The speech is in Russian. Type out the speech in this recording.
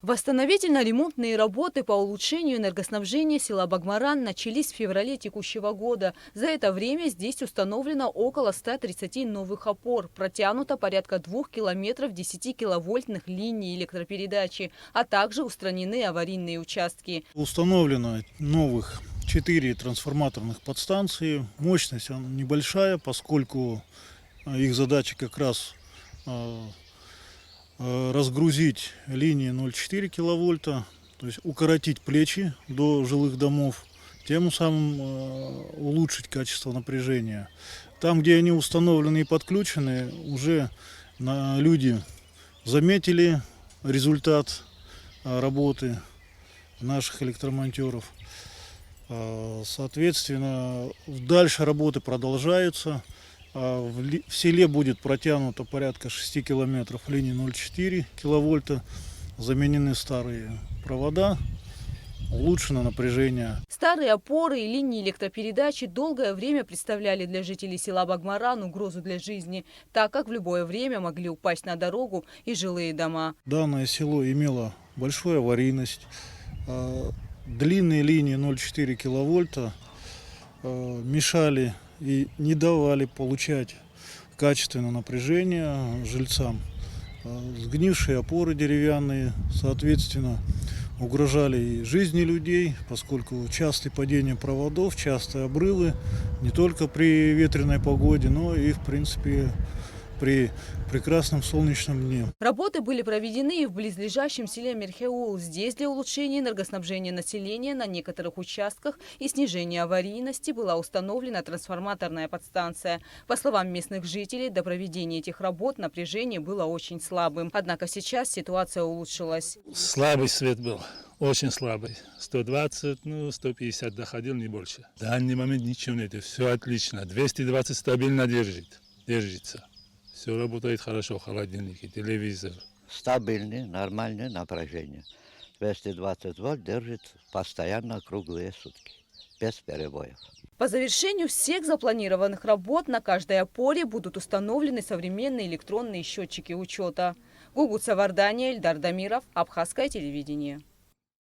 Восстановительно-ремонтные работы по улучшению энергоснабжения села Багмаран начались в феврале текущего года. За это время здесь установлено около 130 новых опор, протянуто порядка 2 километров 10-киловольтных линий электропередачи, а также устранены аварийные участки. Установлено новых 4 трансформаторных подстанции. Мощность небольшая, поскольку их задача как раз разгрузить линии 0,4 киловольта, то есть укоротить плечи до жилых домов, тем самым улучшить качество напряжения. Там, где они установлены и подключены, уже люди заметили результат работы наших электромонтеров. Соответственно, дальше работы продолжаются. В селе будет протянуто порядка 6 километров линии 0,4 киловольта, заменены старые провода, улучшено напряжение. Старые опоры и линии электропередачи долгое время представляли для жителей села Багмаран угрозу для жизни, так как в любое время могли упасть на дорогу и жилые дома. Данное село имело большую аварийность. Длинные линии 0,4 киловольта мешали и не давали получать качественное напряжение жильцам. Сгнившие опоры деревянные, соответственно, угрожали и жизни людей, поскольку частые падения проводов, частые обрывы, не только при ветреной погоде, но и, в принципе, при прекрасном солнечном дне. Работы были проведены и в близлежащем селе Мерхеул. Здесь для улучшения энергоснабжения населения на некоторых участках и снижения аварийности была установлена трансформаторная подстанция. По словам местных жителей, до проведения этих работ напряжение было очень слабым. Однако сейчас ситуация улучшилась. Слабый свет был, очень слабый. 120, 150 доходил, не больше. В данный момент ничего нет, все отлично. 220 стабильно держится. Все работает хорошо, холодильники, телевизор. Стабильное, нормальное напряжение. 220 вольт держит постоянно круглые сутки, без перебоев. По завершению всех запланированных работ на каждой опоре будут установлены современные электронные счетчики учета. Гугут Савардания, Эльдар Дамиров, Абхазское телевидение.